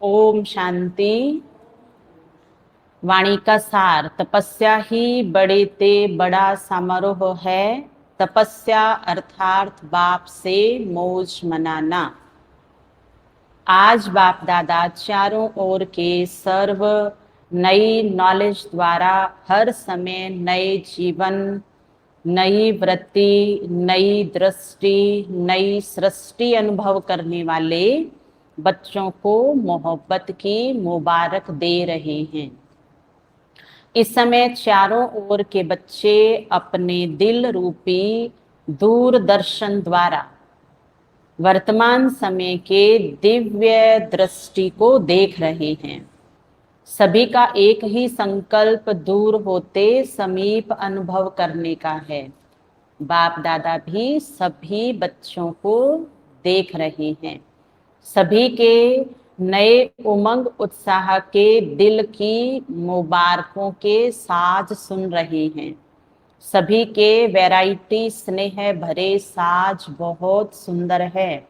ओम शांति। वाणी का सार, तपस्या ही बड़े ते बड़ा समारोह है। तपस्या अर्थात बाप से मौज मनाना। आज बाप दादा चारों ओर के सर्व नई नॉलेज द्वारा हर समय नए जीवन, नई वृत्ति, नई दृष्टि, नई सृष्टि अनुभव करने वाले बच्चों को मोहब्बत की मुबारक दे रहे हैं। इस समय चारों ओर के बच्चे अपने दिल रूपी दूरदर्शन द्वारा वर्तमान समय के दिव्य दृष्टि को देख रहे हैं। सभी का एक ही संकल्प दूर होते समीप अनुभव करने का है। बाप दादा भी सभी बच्चों को देख रहे हैं। सभी के नए उमंग उत्साह के दिल की मुबारकों के साज सुन रहे हैं। सभी के वैरायटी स्नेह भरे साज बहुत सुंदर है,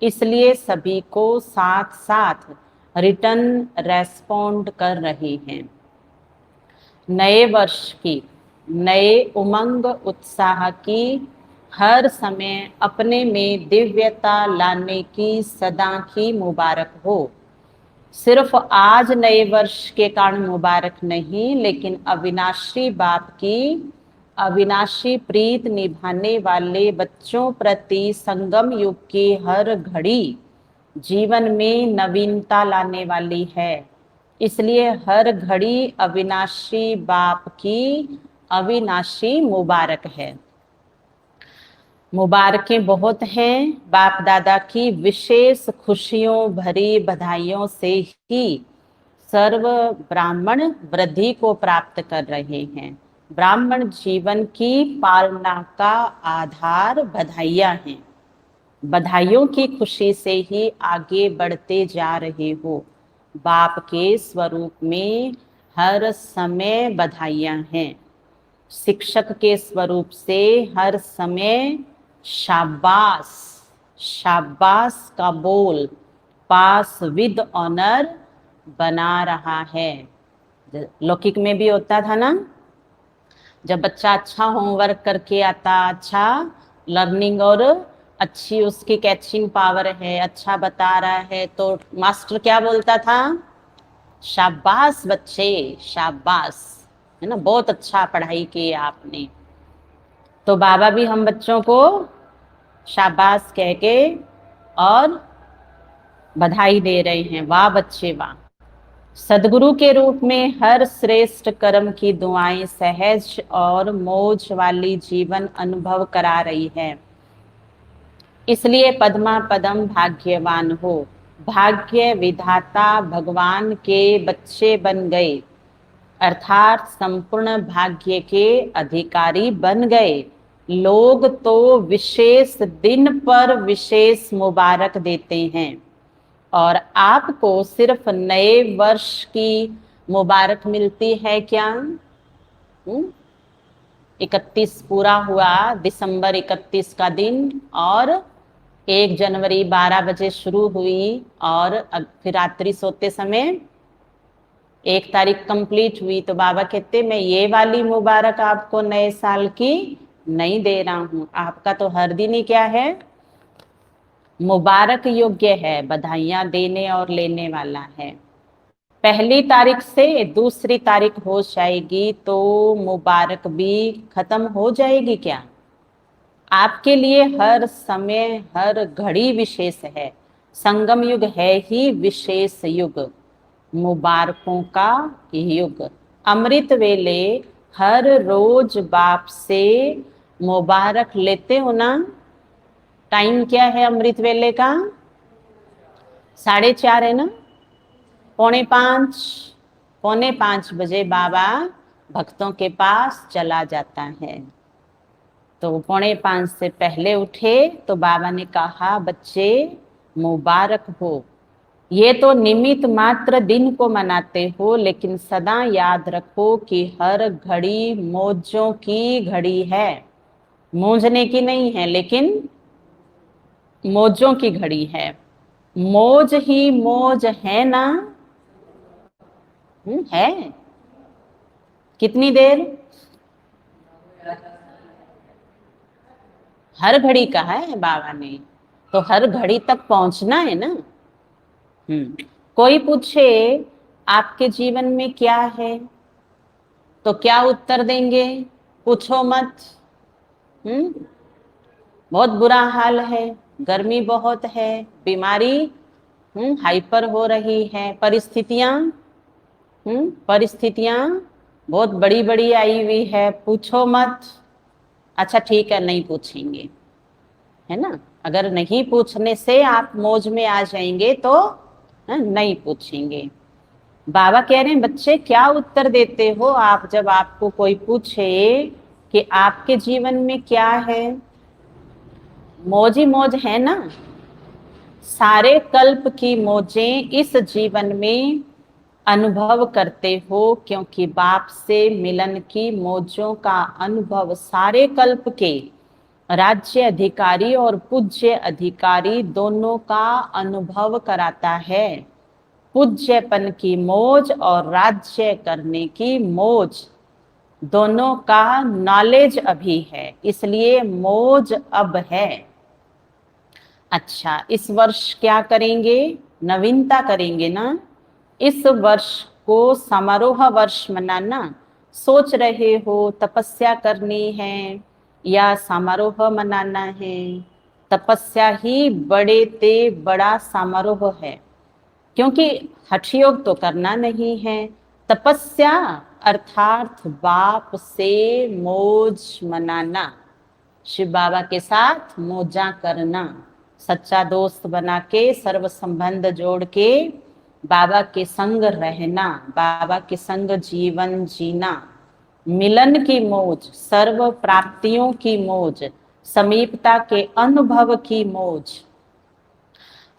इसलिए सभी को साथ साथ रिटर्न रेस्पॉन्ड कर रहे हैं। नए वर्ष की, नए उमंग उत्साह की हर समय अपने में दिव्यता लाने की सदा की मुबारक हो। सिर्फ आज नए वर्ष के कारण मुबारक नहीं, लेकिन अविनाशी बाप की अविनाशी प्रीत निभाने वाले बच्चों प्रति संगम युग की हर घड़ी जीवन में नवीनता लाने वाली है। इसलिए हर घड़ी अविनाशी बाप की अविनाशी मुबारक है। मुबारकें बहुत हैं। बाप दादा की विशेष खुशियों भरी बधाइयों से ही सर्व ब्राह्मण वृद्धि को प्राप्त कर रहे हैं। ब्राह्मण जीवन की पालना का आधार बधाइयां हैं। बधाइयों की खुशी से ही आगे बढ़ते जा रहे हो। बाप के स्वरूप में हर समय बधाइयां हैं। शिक्षक के स्वरूप से हर समय शाबाश, शाबाश का बोल पास विद ऑनर बना रहा है। लौकिक में भी होता था ना, जब बच्चा अच्छा होमवर्क करके आता, अच्छा लर्निंग और अच्छी उसकी कैचिंग पावर है, अच्छा बता रहा है, तो मास्टर क्या बोलता था? शाबाश बच्चे, शाबाश, है ना, बहुत अच्छा पढ़ाई की आपने। तो बाबा भी हम बच्चों को शाबाश कह के और बधाई दे रहे हैं। वाह बच्चे वाह। सदगुरु के रूप में हर श्रेष्ठ कर्म की दुआएं सहज और मौज वाली जीवन अनुभव करा रही है। इसलिए पद्मा पदम भाग्यवान हो। भाग्य विधाता भगवान के बच्चे बन गए, अर्थात संपूर्ण भाग्य के अधिकारी बन गए। लोग तो विशेष दिन पर विशेष मुबारक देते हैं, और आपको सिर्फ नए वर्ष की मुबारक मिलती है क्या? 31 पूरा हुआ, दिसंबर 31 का दिन, और 1 जनवरी 12 बजे शुरू हुई, और फिर रात्रि सोते समय 1 तारीख कंप्लीट हुई। तो बाबा कहते मैं ये वाली मुबारक आपको नए साल की नहीं दे रहा हूं। आपका तो हर दिन ही क्या है? मुबारक योग्य है, बधाइयां देने और लेने वाला है। 1 तारीख से 2 तारीख हो जाएगी तो मुबारक भी खत्म हो जाएगी क्या? आपके लिए हर समय हर घड़ी विशेष है। संगम युग है ही विशेष युग, मुबारकों का युग। अमृत वेले हर रोज बाप से मुबारक लेते हो ना? टाइम क्या है अमृत वेले का? 4:30 है ना? 4:45, 4:45 बजे बाबा भक्तों के पास चला जाता है। तो 4:45 से पहले उठे तो बाबा ने कहा बच्चे मुबारक हो। ये तो निमित्त मात्र दिन को मनाते हो, लेकिन सदा याद रखो कि हर घड़ी मौजों की घड़ी है। मौजने की नहीं है, लेकिन मौजों की घड़ी है। मौज ही मौज है ना। है। कितनी देर? हर घड़ी कहा है बाबा ने, तो हर घड़ी तक पहुंचना है ना। कोई पूछे आपके जीवन में क्या है, तो क्या उत्तर देंगे? पूछो मत। हम्म बहुत बुरा हाल है, गर्मी बहुत है, बीमारी हाइपर हो रही है, परिस्थितियां बहुत बड़ी बड़ी आई हुई है, पूछो मत। अच्छा ठीक है, नहीं पूछेंगे, है ना। अगर नहीं पूछने से आप मौज में आ जाएंगे तो नहीं पूछेंगे। बाबा कह रहे हैं बच्चे क्या उत्तर देते हो आप जब आपको कोई पूछे कि आपके जीवन में क्या है? मौज ही मौज है ना। सारे कल्प की मौजें इस जीवन में अनुभव करते हो, क्योंकि बाप से मिलन की मौजों का अनुभव सारे कल्प के राज्य अधिकारी और पूज्य अधिकारी दोनों का अनुभव कराता है। पूज्यपन की मौज और राज्य करने की मौज दोनों का नॉलेज अभी है, इसलिए मौज अब है। अच्छा, इस वर्ष क्या करेंगे? नवीनता करेंगे ना। इस वर्ष को समारोह वर्ष मनाना सोच रहे हो? तपस्या करनी है या समारोह मनाना है? तपस्या ही बड़े ते बड़ा समारोह है, क्योंकि हठ योग तो करना नहीं है। तपस्या अर्थात बाप से मौज मनाना, शिव बाबा के साथ मौजा करना, सच्चा दोस्त बना के सर्व संबंध जोड़ के बाबा के संग रहना, बाबा के संग जीवन जीना, मिलन की मौज, सर्व प्राप्तियों की मौज, समीपता के अनुभव की मौज,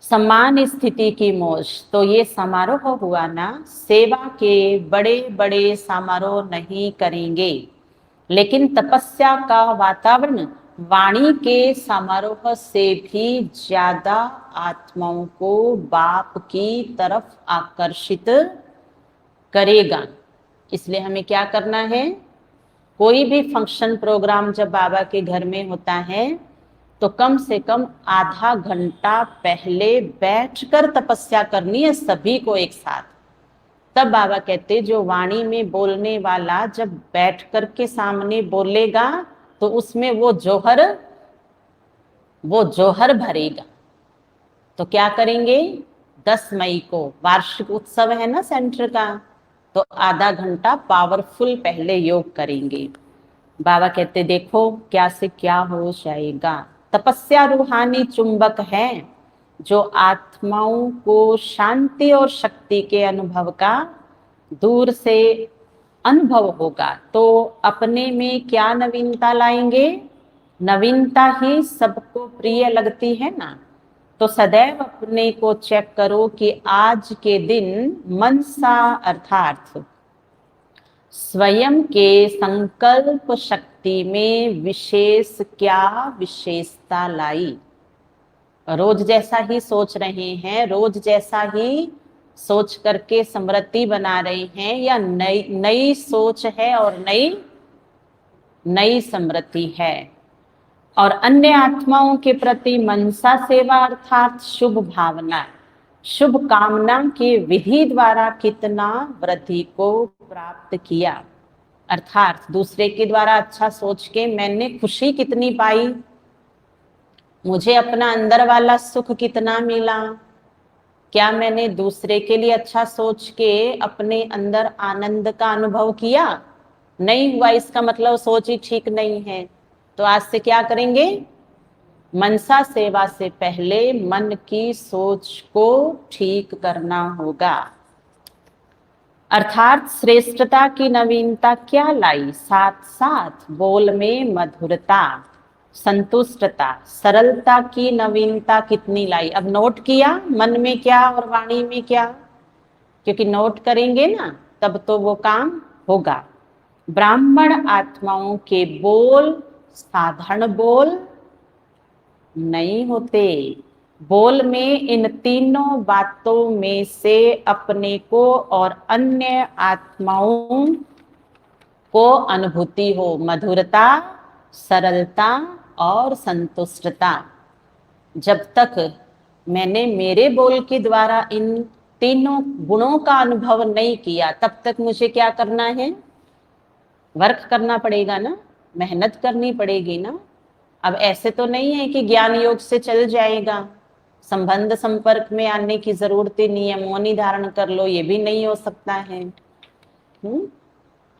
समान स्थिति की मौज। तो ये समारोह हुआ ना। सेवा के बड़े बड़े समारोह नहीं करेंगे, लेकिन तपस्या का वातावरण वाणी के समारोह से भी ज्यादा आत्माओं को बाप की तरफ आकर्षित करेगा। इसलिए हमें क्या करना है? कोई भी फंक्शन प्रोग्राम जब बाबा के घर में होता है तो कम से कम आधा घंटा पहले बैठकर तपस्या करनी है सभी को एक साथ। तब बाबा कहते जो वाणी में बोलने वाला जब बैठ कर के सामने बोलेगा तो उसमें वो जोहर भरेगा। तो क्या करेंगे? 10 मई को वार्षिक उत्सव है ना सेंटर का, तो आधा घंटा पावरफुल पहले योग करेंगे। बाबा कहते देखो क्या से क्या हो जाएगा। तपस्या रूहानी चुंबक है जो आत्माओं को शांति और शक्ति के अनुभव का दूर से अनुभव होगा। तो अपने में क्या नवीनता लाएंगे? नवीनता ही सबको प्रिय लगती है ना। तो सदैव अपने को चेक करो कि आज के दिन मनसा अर्थात स्वयं के संकल्प शक्ति में विशेष क्या विशेषता लाई। रोज जैसा ही सोच रहे हैं, रोज जैसा ही सोच करके स्मृति बना रहे हैं, या नई नई सोच है और नई नई स्मृति है। और अन्य आत्माओं के प्रति मनसा सेवा अर्थात शुभ भावना, शुभ कामना के विधि द्वारा कितना वृद्धि को प्राप्त किया, अर्थात दूसरे के द्वारा अच्छा सोच के मैंने खुशी कितनी पाई, मुझे अपना अंदर वाला सुख कितना मिला। क्या मैंने दूसरे के लिए अच्छा सोच के अपने अंदर आनंद का अनुभव किया? नहीं हुआ, इसका मतलब सोच ही ठीक नहीं है। तो आज से क्या करेंगे? मनसा सेवा से पहले मन की सोच को ठीक करना होगा। अर्थात श्रेष्ठता की नवीनता क्या लाई? साथ साथ बोल में मधुरता, संतुष्टता, सरलता की नवीनता कितनी लाई। अब नोट किया मन में क्या और वाणी में क्या, क्योंकि नोट करेंगे ना तब तो वो काम होगा। ब्राह्मण आत्माओं के बोल साधारण बोल नहीं होते, बोल में इन तीनों बातों में से अपने को और अन्य आत्माओं को अनुभूति हो। मधुरता, सरलता और संतुष्टता। जब तक मैंने मेरे बोल के द्वारा इन तीनों गुणों का अनुभव नहीं किया, तब तक मुझे क्या करना है? वर्क करना पड़ेगा ना, मेहनत करनी पड़ेगी ना। अब ऐसे तो नहीं है कि ज्ञान योग से चल जाएगा, संबंध संपर्क में आने की जरूरत ही नहीं है, मौन ही धारण कर लो, ये भी नहीं हो सकता है।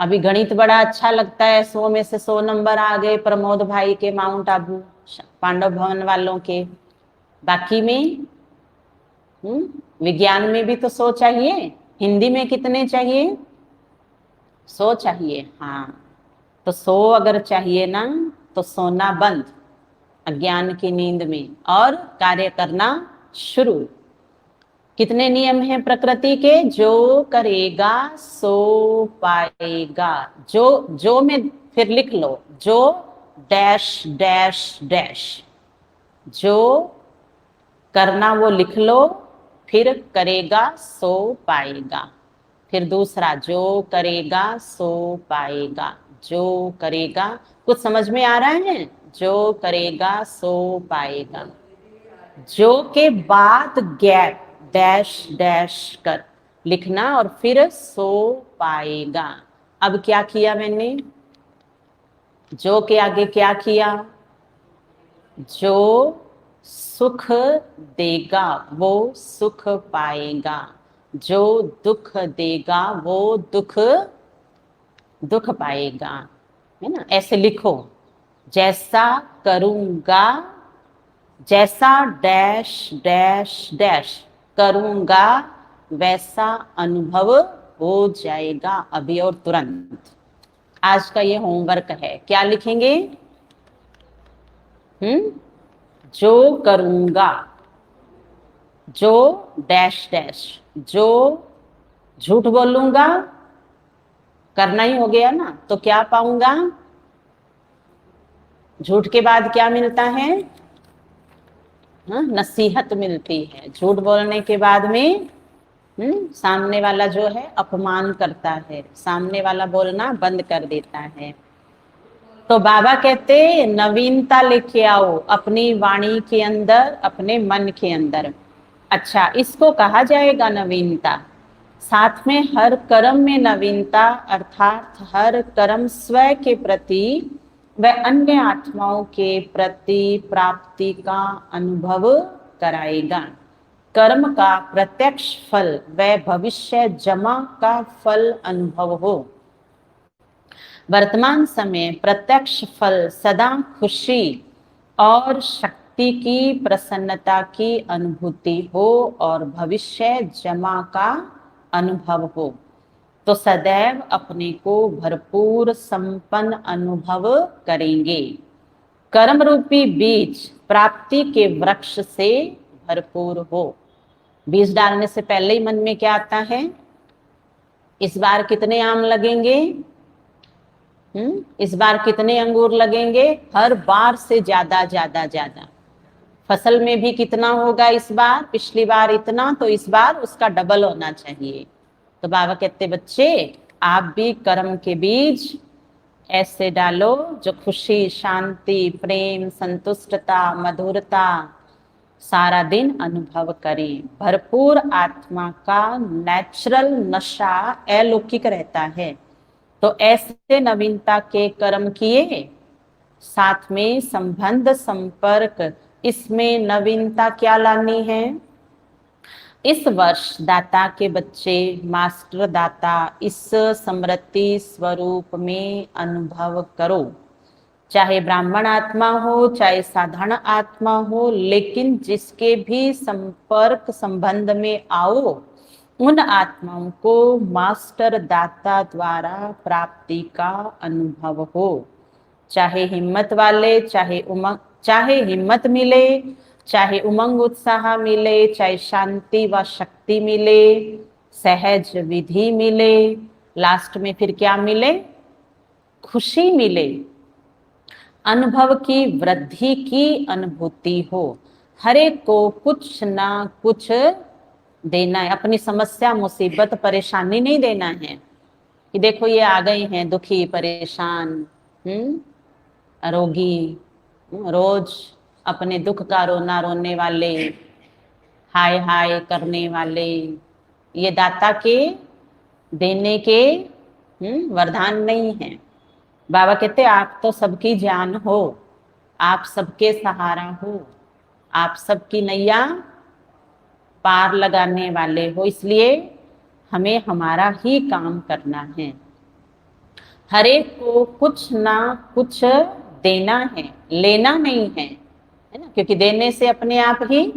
अभी गणित बड़ा अच्छा लगता है, 100 में से 100 नंबर आ गए प्रमोद भाई के, माउंट आबू पांडव भवन वालों के। बाकी में विज्ञान में भी तो 100 चाहिए, हिंदी में कितने चाहिए? 100 चाहिए। हाँ, तो 100 अगर चाहिए ना, तो सोना बंद अज्ञान की नींद में और कार्य करना शुरू। कितने नियम हैं प्रकृति के? जो करेगा सो पाएगा। जो में फिर लिख लो, जो डैश डैश डैश, जो करना वो लिख लो, फिर करेगा सो पाएगा। फिर दूसरा, जो करेगा सो पाएगा। जो करेगा, कुछ समझ में आ रहा है? जो करेगा सो पाएगा। जो के बाद गैप डैश डैश कर लिखना और फिर सो पाएगा। अब क्या किया मैंने? जो के आगे क्या किया? जो सुख देगा वो सुख पाएगा। जो दुख देगा वो दुख पाएगा, है ना? ऐसे लिखो, जैसा करूंगा, जैसा डैश डैश डैश करूंगा, वैसा अनुभव हो जाएगा अभी और तुरंत। आज का ये होमवर्क है। क्या लिखेंगे? जो करूंगा, जो डैश डैश, जो झूठ बोलूंगा, करना ही हो गया ना, तो क्या पाऊंगा? झूठ के बाद क्या मिलता है? नसीहत मिलती है। झूठ बोलने के बाद में सामने वाला जो है अपमान करता है, सामने वाला बोलना बंद कर देता है। तो बाबा कहते नवीनता लेके आओ अपनी वाणी के अंदर, अपने मन के अंदर। अच्छा, इसको कहा जाएगा नवीनता। साथ में हर कर्म में नवीनता, अर्थात हर कर्म स्वयं के प्रति व अन्य आत्माओं के प्रति प्राप्ति का अनुभव कराएगा। कर्म का प्रत्यक्ष फल व भविष्य जमा का फल अनुभव हो। वर्तमान समय प्रत्यक्ष फल सदा खुशी और शक्ति की प्रसन्नता की अनुभूति हो और भविष्य जमा का अनुभव हो। तो सदैव अपने को भरपूर संपन्न अनुभव करेंगे। कर्म रूपी बीज प्राप्ति के वृक्ष से भरपूर हो। बीज डालने से पहले ही मन में क्या आता है? इस बार कितने आम लगेंगे? इस बार कितने अंगूर लगेंगे? हर बार से ज्यादा ज्यादा ज्यादा। फसल में भी कितना होगा इस बार? पिछली बार इतना, तो इस बार उसका डबल होना चाहिए। तो बाबा कहते बच्चे, आप भी कर्म के बीज ऐसे डालो जो खुशी, शांति, प्रेम, संतुष्टता, मधुरता सारा दिन अनुभव करें। भरपूर आत्मा का नेचुरल नशा अलौकिक रहता है। तो ऐसे नवीनता के कर्म किए, साथ में संबंध संपर्क, इसमें नवीनता क्या लानी है? इस वर्ष दाता के बच्चे मास्टर दाता इस समृद्धि स्वरूप में अनुभव करो। चाहे ब्राह्मण आत्मा हो, चाहे साधारण आत्मा हो, लेकिन जिसके भी संपर्क संबंध में आओ, उन आत्माओं को मास्टर दाता द्वारा प्राप्ति का अनुभव हो। चाहे हिम्मत वाले, चाहे हिम्मत मिले, चाहे उमंग उत्साह मिले, चाहे शांति व शक्ति मिले, सहज विधि मिले, लास्ट में फिर क्या मिले? खुशी मिले, अनुभव की वृद्धि की अनुभूति हो। हर एक को कुछ ना कुछ देना है, अपनी समस्या मुसीबत परेशानी नहीं देना है कि देखो ये आ गए हैं दुखी परेशान, रोगी, रोज अपने दुख का रोना रोने वाले, हाय हाय करने वाले, ये दाता के देने के वरदान नहीं है। बाबा कहते आप तो सबकी जान हो, आप सबके सहारा हो, आप सबकी नैया पार लगाने वाले हो, इसलिए हमें हमारा ही काम करना है। हर एक को कुछ ना कुछ देना है, लेना नहीं है ना, क्योंकि देने से अपने आप ही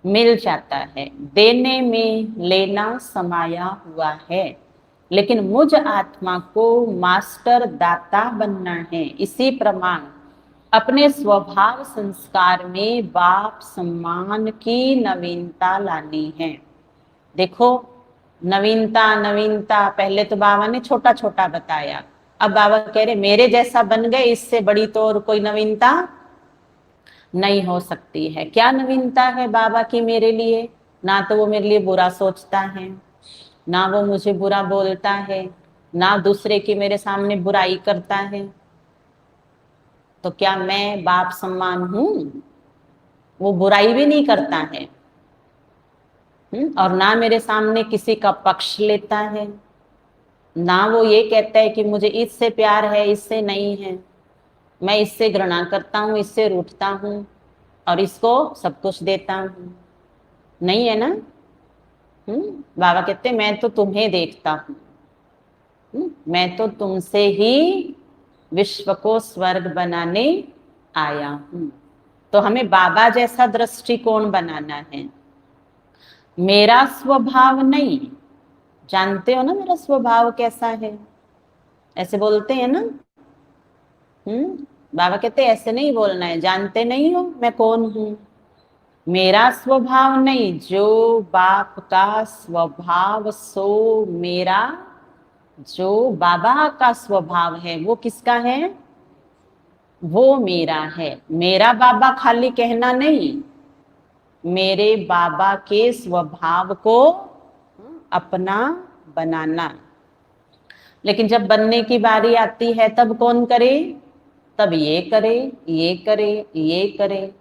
मिल जाता है। देने में लेना समाया हुआ है, लेकिन मुझ आत्मा को मास्टर दाता बनना है। इसी प्रमाण अपने स्वभाव संस्कार में बाप सम्मान की नवीनता लानी है। देखो नवीनता नवीनता, पहले तो बाबा ने छोटा छोटा बताया, अब बाबा कह रहे मेरे जैसा बन गए, इससे बड़ी तो और कोई नवीनता नहीं हो सकती है। क्या नवीनता है बाबा की मेरे लिए? ना तो वो मेरे लिए बुरा सोचता है, ना वो मुझे बुरा बोलता है, ना दूसरे की मेरे सामने बुराई करता है। तो क्या मैं बाप सम्मान हूं? वो बुराई भी नहीं करता है, और ना मेरे सामने किसी का पक्ष लेता है, ना वो ये कहता है कि मुझे इससे प्यार है इससे नहीं है, मैं इससे घृणा करता हूँ इससे रूठता हूँ और इसको सब कुछ देता हूँ। नहीं है ना। बाबा कहते मैं तो तुम्हें देखता हूँ, मैं तो तुमसे ही विश्व को स्वर्ग बनाने आया हूँ। तो हमें बाबा जैसा दृष्टिकोण बनाना है। मेरा स्वभाव नहीं, जानते हो ना मेरा स्वभाव कैसा है, ऐसे बोलते हैं ना। बाबा कहते ऐसे नहीं बोलना है, जानते नहीं हो मैं कौन हूं। मेरा स्वभाव नहीं, जो बाप का स्वभाव सो मेरा, जो बाबा का स्वभाव है वो किसका है? वो मेरा है। मेरा बाबा खाली कहना नहीं, मेरे बाबा के स्वभाव को अपना बनाना। लेकिन जब बनने की बारी आती है तब कौन करे? तब ये करे ये करे ये करे,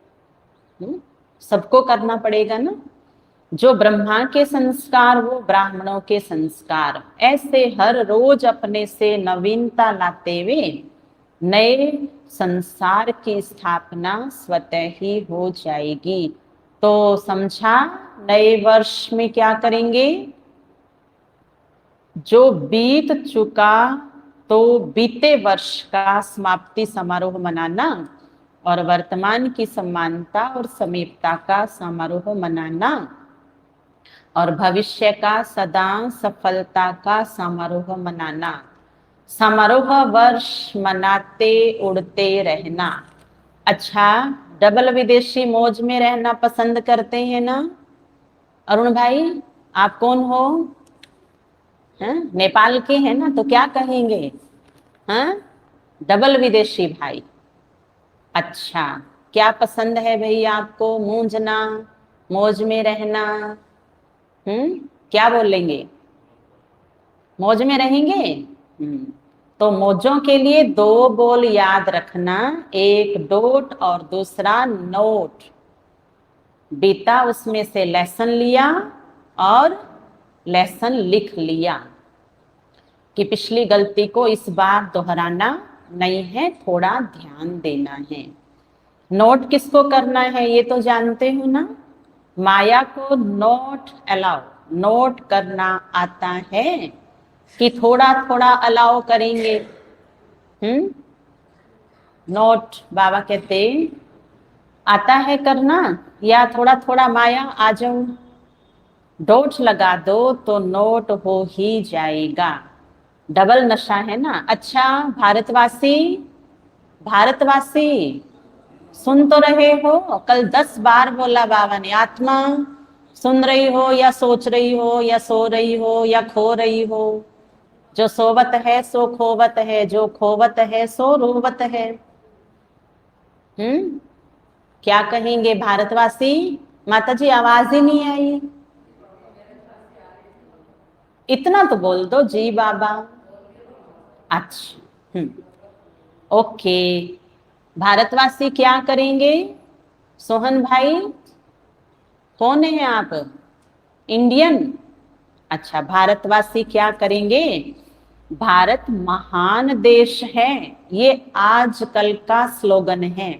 सबको करना पड़ेगा ना। जो ब्रह्मा के संस्कार वो ब्राह्मणों के संस्कार, ऐसे हर रोज अपने से नवीनता लाते हुए नए संसार की स्थापना स्वतः ही हो जाएगी। तो समझा, नए वर्ष में क्या करेंगे? जो बीत चुका तो बीते वर्ष का समाप्ति समारोह मनाना, और वर्तमान की समानता और समीपता का समारोह मनाना, और भविष्य का सदा सफलता का समारोह मनाना। समारोह वर्ष मनाते उड़ते रहना। अच्छा, डबल विदेशी मौज में रहना पसंद करते हैं ना? अरुण भाई आप कौन हो? हैं? नेपाल के हैं ना, तो क्या कहेंगे? हैं? डबल विदेशी भाई। अच्छा, क्या पसंद है भाई आपको? मूंझना, मौज में रहना, क्या बोलेंगे? मौज में रहेंगे। तो मौजों के लिए दो बोल याद रखना, एक डोट और दूसरा नोट। बीता उसमें से लेसन लिया और लेसन लिख लिया कि पिछली गलती को इस बार दोहराना नहीं है, थोड़ा ध्यान देना है। नोट किसको करना है ये तो जानते हो ना। माया को नोट अलाउ, नोट करना आता है कि थोड़ा थोड़ा अलाउ करेंगे? नोट बाबा कहते आता है करना, या थोड़ा थोड़ा माया आ जाऊं? डोट लगा दो तो नोट हो ही जाएगा। डबल नशा है ना। अच्छा भारतवासी, भारतवासी सुन तो रहे हो? कल 10 बार बोला बाबा ने, आत्मा सुन रही हो या सोच रही हो या सो रही हो या खो रही हो? जो सोवत है सो खोवत है, जो खोवत है सो रोवत है। क्या कहेंगे भारतवासी? माता जी आवाज ही नहीं आई, इतना तो बोल दो जी बाबा। अच्छा, ओके। भारतवासी क्या करेंगे? सोहन भाई, कौन है आप? इंडियन? अच्छा, भारतवासी क्या करेंगे? भारत महान देश है, ये आजकल का स्लोगन है।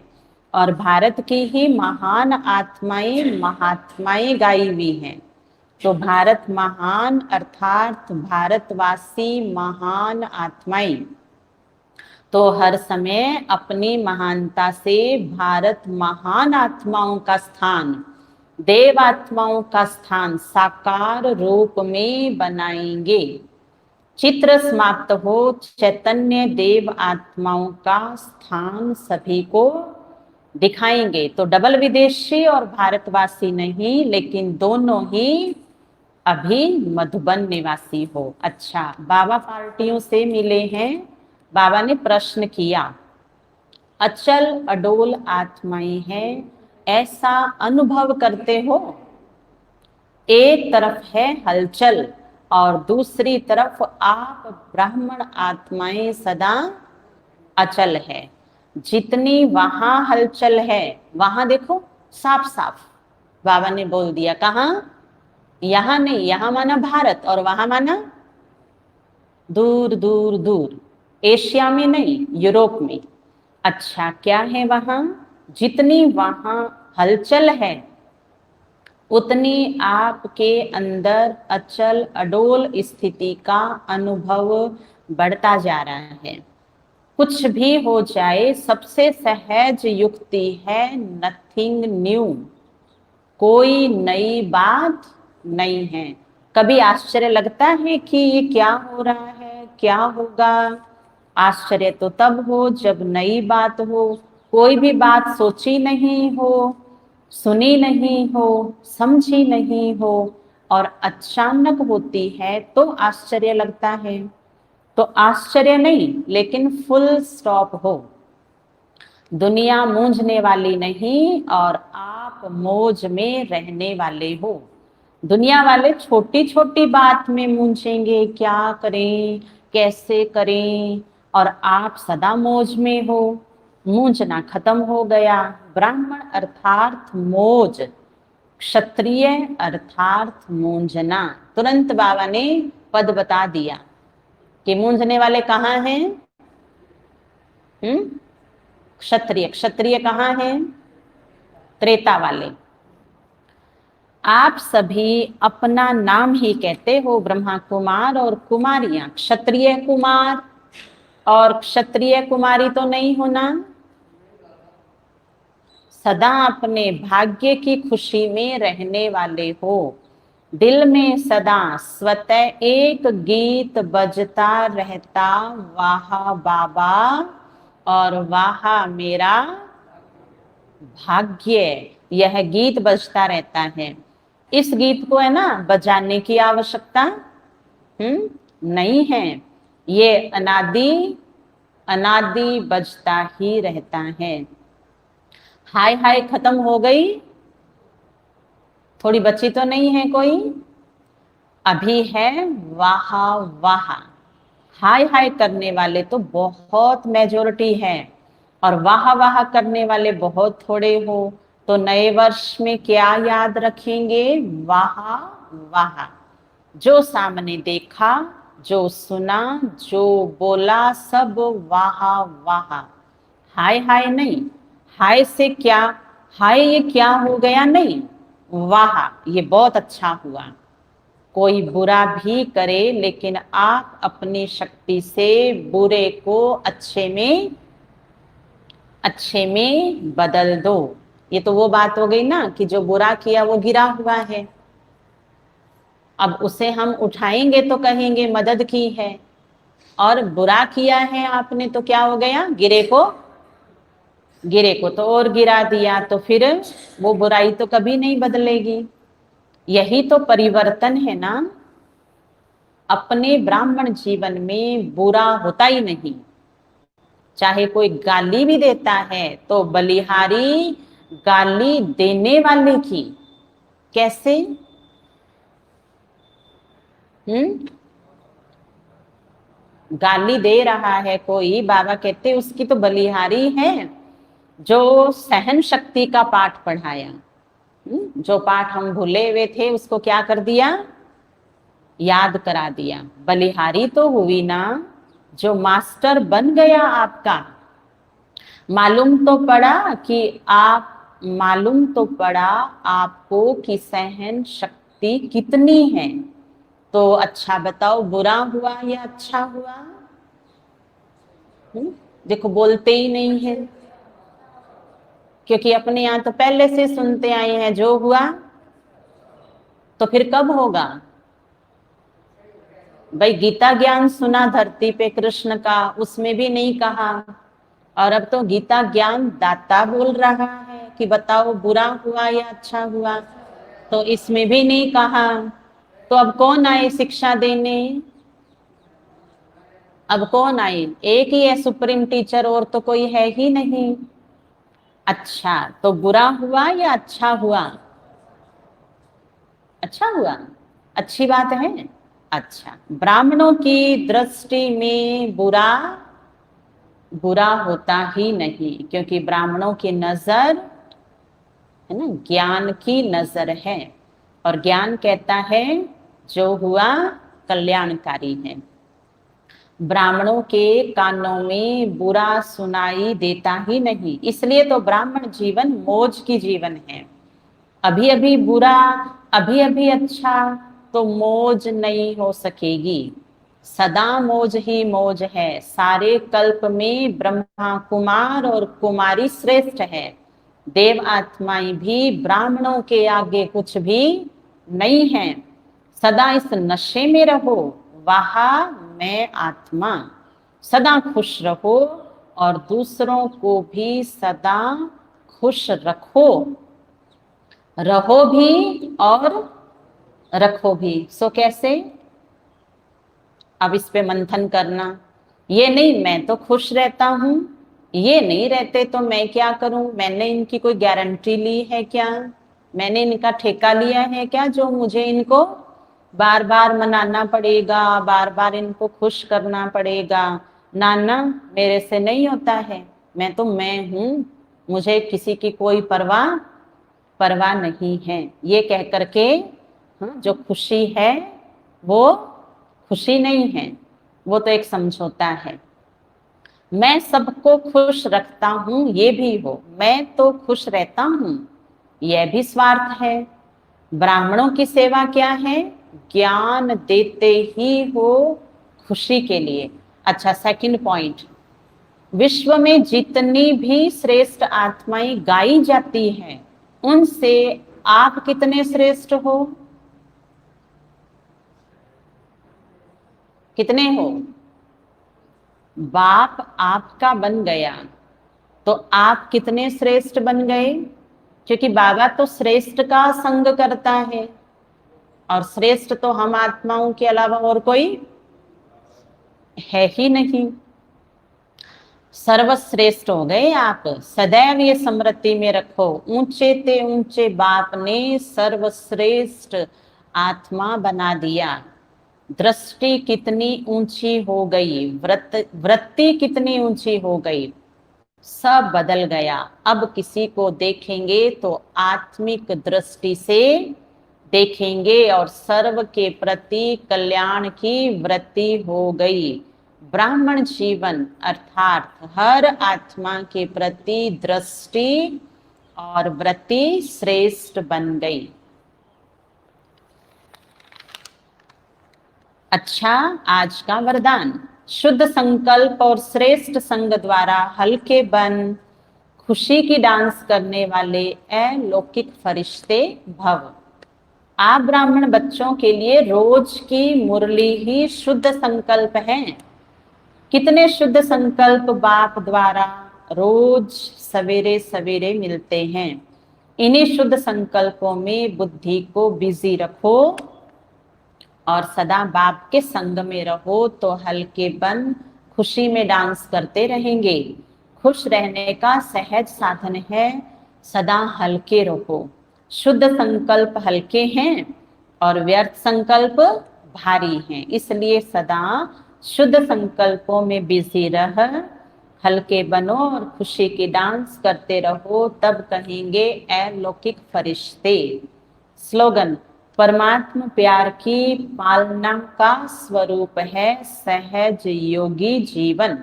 और भारत की ही महान आत्माएं महात्माएं गाई हुई हैं। तो भारत महान अर्थात भारतवासी महान आत्माएं तो हर समय अपनी महानता से भारत महान आत्माओं का स्थान, देव आत्माओं का स्थान साकार रूप में बनाएंगे। चित्र समाप्त हो, चैतन्य देव आत्माओं का स्थान सभी को दिखाएंगे। तो डबल विदेशी और भारतवासी नहीं, लेकिन दोनों ही अभी मधुबन निवासी हो। अच्छा, बाबा पार्टियों से मिले हैं। बाबा ने प्रश्न किया, अचल अडोल आत्माएं हैं, ऐसा अनुभव करते हो? एक तरफ है हलचल और दूसरी तरफ आप ब्राह्मण आत्माएं सदा अचल है। जितनी वहां हलचल है, वहां देखो साफ साफ बाबा ने बोल दिया। कहाँ? यहां नहीं, यहां माना भारत और वहां माना दूर दूर दूर, एशिया में नहीं, यूरोप में। अच्छा, क्या है वहां? जितनी वहां हलचल है उतनी आपके अंदर अचल अडोल स्थिति का अनुभव बढ़ता जा रहा है। कुछ भी हो जाए, सबसे सहज युक्ति है नथिंग न्यू, कोई नई बात नहीं है। कभी आश्चर्य लगता है कि ये क्या हो रहा है, क्या होगा? आश्चर्य तो तब हो जब नई बात हो, कोई भी बात सोची नहीं हो, सुनी नहीं हो, समझी नहीं हो और अचानक होती है तो आश्चर्य लगता है। तो आश्चर्य नहीं, लेकिन फुल स्टॉप हो। दुनिया मूंझने वाली नहीं और आप मौज में रहने वाले हो। दुनिया वाले छोटी छोटी बात में मूंझेंगे, क्या करें, कैसे करें, और आप सदा मौज में हो। मूंझना खत्म हो गया। ब्राह्मण अर्थात मौज, क्षत्रिय अर्थात मूंझना। तुरंत बाबा ने पद बता दिया कि मूंझने वाले कहाँ हैं? क्षत्रिय। क्षत्रिय कहाँ हैं? त्रेता वाले। आप सभी अपना नाम ही कहते हो, ब्रह्मा कुमार और कुमारियां। क्षत्रिय कुमार और क्षत्रिय कुमारी तो नहीं होना। सदा अपने भाग्य की खुशी में रहने वाले हो। दिल में सदा स्वतः एक गीत बजता रहता, वाह बाबा और वाह मेरा भाग्य। यह गीत बजता रहता है। इस गीत को है ना बजाने की आवश्यकता नहीं है। ये अनादि अनादि बजता ही रहता है। हाय हाय खत्म हो गई? थोड़ी बची तो नहीं है कोई? अभी है वाह वाह। हाय हाय करने वाले तो बहुत मेजोरिटी है और वाह वाह करने वाले बहुत थोड़े हो। तो नए वर्ष में क्या याद रखेंगे? वाह वाह। जो सामने देखा, जो सुना, जो बोला, सब वाह वाह। हाय हाय नहीं। हाय से क्या, हाय ये क्या हो गया नहीं, वाह ये बहुत अच्छा हुआ। कोई बुरा भी करे लेकिन आप अपनी शक्ति से बुरे को अच्छे में बदल दो। ये तो वो बात हो गई ना कि जो बुरा किया वो गिरा हुआ है, अब उसे हम उठाएंगे तो कहेंगे मदद की है, और बुरा किया है आपने तो क्या हो गया? गिरे को तो और गिरा दिया, तो फिर वो बुराई तो कभी नहीं बदलेगी। यही तो परिवर्तन है ना। अपने ब्राह्मण जीवन में बुरा होता ही नहीं। चाहे कोई गाली भी देता है तो बलिहारी गाली देने वाले की। कैसे? गाली दे रहा है कोई, बाबा कहते उसकी तो बलिहारी है जो सहन शक्ति का पाठ पढ़ाया। जो पाठ हम भूले हुए थे उसको क्या कर दिया? याद करा दिया। बलिहारी तो हुई ना, जो मास्टर बन गया आपका। मालूम तो पड़ा आपको कि सहन शक्ति कितनी है। तो अच्छा बताओ, बुरा हुआ या अच्छा हुआ? देखो बोलते ही नहीं है, क्योंकि अपने यहाँ तो पहले से सुनते आए हैं जो हुआ तो फिर कब होगा? भाई गीता ज्ञान सुना धरती पे कृष्ण का, उसमें भी नहीं कहा। और अब तो गीता ज्ञान दाता बोल रहा है कि बताओ बुरा हुआ या अच्छा हुआ, तो इसमें भी नहीं कहा। तो अब कौन आए शिक्षा देने? अब कौन आए? एक ही है सुप्रीम टीचर, और तो कोई है ही नहीं। अच्छा, तो बुरा हुआ या अच्छा हुआ? अच्छा हुआ, अच्छी बात है। अच्छा, ब्राह्मणों की दृष्टि में बुरा बुरा होता ही नहीं, क्योंकि ब्राह्मणों की नजर है ना, ज्ञान की नजर है। और ज्ञान कहता है जो हुआ कल्याणकारी है। ब्राह्मणों के कानों में बुरा सुनाई देता ही नहीं, इसलिए तो ब्राह्मण जीवन मौज की जीवन है। अभी अभी बुरा, अभी अभी अच्छा, तो मौज नहीं हो सकेगी। सदा मौज ही मौज है। सारे कल्प में ब्रह्मा कुमार और कुमारी श्रेष्ठ है। देव आत्माएं भी ब्राह्मणों के आगे कुछ भी नहीं है। सदा इस नशे में रहो, वाह मैं आत्मा। सदा खुश रहो और दूसरों को भी सदा खुश रखो। रहो भी और रखो भी। सो कैसे? अब इस पे मंथन करना। ये नहीं मैं तो खुश रहता हूं, ये नहीं रहते तो मैं क्या करूं? मैंने इनकी कोई गारंटी ली है क्या? मैंने इनका ठेका लिया है क्या जो मुझे इनको बार बार मनाना पड़ेगा, बार बार इनको खुश करना पड़ेगा? ना ना, मेरे से नहीं होता है। मैं तो मैं हूं, मुझे किसी की कोई परवाह परवाह नहीं है। ये कह करके जो खुशी है वो खुशी नहीं है, वो तो एक समझौता है। मैं सबको खुश रखता हूं, ये भी हो, मैं तो खुश रहता हूं, यह भी स्वार्थ है। ब्राह्मणों की सेवा क्या है? ज्ञान देते ही हो खुशी के लिए। अच्छा, सेकंड पॉइंट, विश्व में जितनी भी श्रेष्ठ आत्माएं गाई जाती हैं उनसे आप कितने श्रेष्ठ हो? कितने हो? बाप आपका बन गया तो आप कितने श्रेष्ठ बन गए? क्योंकि बाबा तो श्रेष्ठ का संग करता है, और श्रेष्ठ तो हम आत्माओं के अलावा और कोई है ही नहीं। सर्वश्रेष्ठ हो गए आप। सदैव ये स्मृति में रखो, ऊंचे ते ऊंचे बाप ने सर्वश्रेष्ठ आत्मा बना दिया। दृष्टि कितनी ऊंची हो गई, वृत्ति कितनी ऊंची हो गई, सब बदल गया। अब किसी को देखेंगे तो आत्मिक दृष्टि से देखेंगे, और सर्व के प्रति कल्याण की वृत्ति हो गई। ब्राह्मण जीवन अर्थात हर आत्मा के प्रति दृष्टि और वृत्ति श्रेष्ठ बन गई। अच्छा, आज का वरदान, शुद्ध संकल्प और श्रेष्ठ संग द्वारा हल्के बन खुशी की डांस करने वाले अलौकिक फरिश्ते भव। आप ब्राह्मण बच्चों के लिए रोज की मुरली ही शुद्ध संकल्प है। कितने शुद्ध संकल्प बाप द्वारा रोज सवेरे सवेरे मिलते हैं। इन्हीं शुद्ध संकल्पों में बुद्धि को बिजी रखो और सदा बाप के संग में रहो, तो हल्के बन खुशी में डांस करते रहेंगे। खुश रहने का सहज साधन है सदा हल्के रहो। शुद्ध संकल्प हल्के हैं और व्यर्थ संकल्प भारी हैं, इसलिए सदा शुद्ध संकल्पों में बिजी रह हल्के बनो और खुशी की डांस करते रहो, तब कहेंगे अलौकिक फरिश्ते। स्लोगन, परमात्म प्यार की पालना का स्वरूप है सहज योगी जीवन।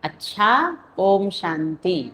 अच्छा, ओम शांति।